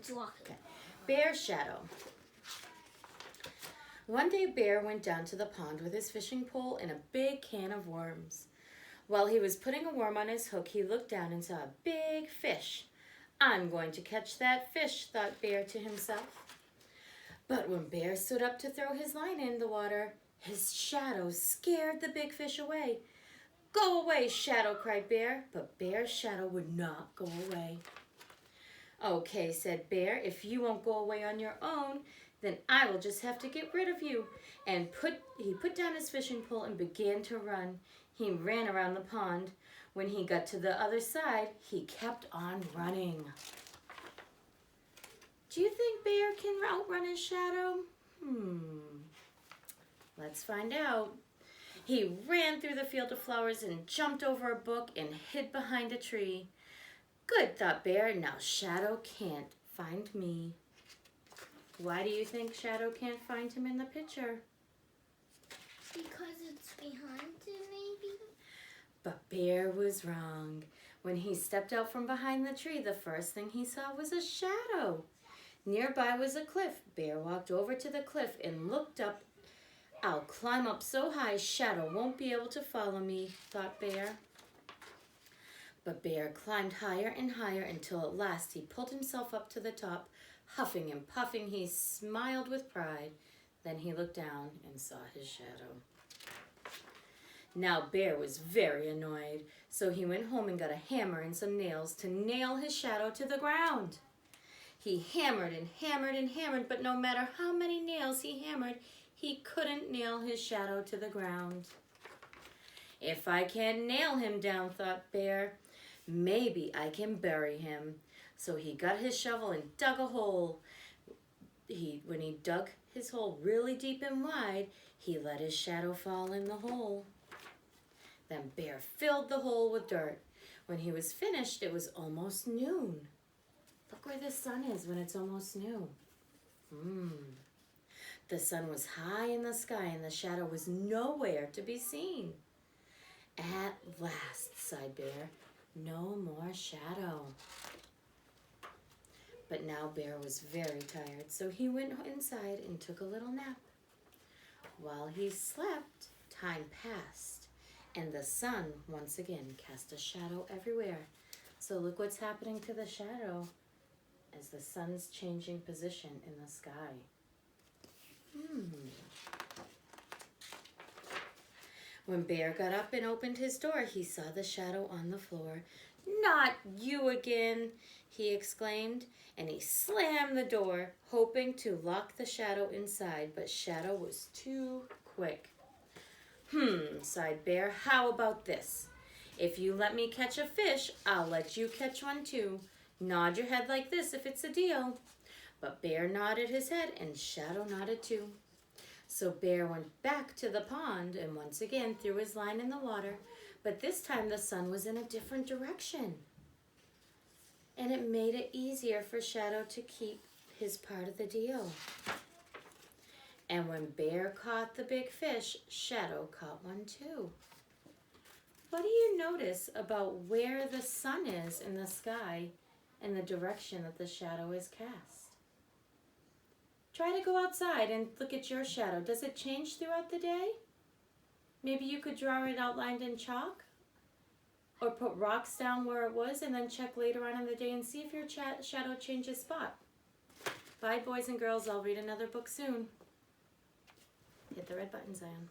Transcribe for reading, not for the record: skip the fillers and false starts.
It's locked. Okay. Bear's shadow. One day, Bear went down to the pond with his fishing pole and a big can of worms. While he was putting a worm on his hook, he looked down and saw a big fish. I'm going to catch that fish, thought Bear to himself. But when Bear stood up to throw his line in the water, his shadow scared the big fish away. Go away, Shadow, cried Bear, but Bear's shadow would not go away. Okay, said Bear, if you won't go away on your own, then I will just have to get rid of you. And he put down his fishing pole and began to run. He ran around the pond. When he got to the other side, he kept on running. Do you think Bear can outrun his shadow? Let's find out. He ran through the field of flowers and jumped over a book and hid behind a tree. Good, thought Bear, now Shadow can't find me. Why do you think Shadow can't find him in the picture? Because it's behind him, maybe? But Bear was wrong. When he stepped out from behind the tree, the first thing he saw was a shadow. Nearby was a cliff. Bear walked over to the cliff and looked up. I'll climb up so high Shadow won't be able to follow me, thought Bear. But Bear climbed higher and higher until at last he pulled himself up to the top. Huffing and puffing, he smiled with pride. Then he looked down and saw his shadow. Now Bear was very annoyed, so he went home and got a hammer and some nails to nail his shadow to the ground. He hammered and hammered and hammered, but no matter how many nails he hammered, he couldn't nail his shadow to the ground. If I can't nail him down, thought Bear, maybe I can bury him. So he got his shovel and dug a hole. When he dug his hole really deep and wide, he let his shadow fall in the hole. Then Bear filled the hole with dirt. When he was finished, it was almost noon. Look where the sun is when it's almost noon. The sun was high in the sky and the shadow was nowhere to be seen. At last, sighed Bear, no more shadow. But now Bear was very tired, so he went inside and took a little nap. While he slept, time passed, and the sun once again cast a shadow everywhere. So look what's happening to the shadow as the sun's changing position in the sky. When Bear got up and opened his door, he saw the shadow on the floor. Not you again, he exclaimed, and he slammed the door, hoping to lock the shadow inside, but Shadow was too quick. Sighed Bear, how about this? If you let me catch a fish, I'll let you catch one too. Nod your head like this if it's a deal. But Bear nodded his head and Shadow nodded too. So Bear went back to the pond and once again threw his line in the water, but this time the sun was in a different direction. And it made it easier for Shadow to keep his part of the deal. And when Bear caught the big fish, Shadow caught one too. What do you notice about where the sun is in the sky and the direction that the shadow is cast? Try to go outside and look at your shadow. Does it change throughout the day? Maybe you could draw it outlined in chalk? Or put rocks down where it was and then check later on in the day and see if your shadow changes spot. Bye, boys and girls. I'll read another book soon. Hit the red button, Zion.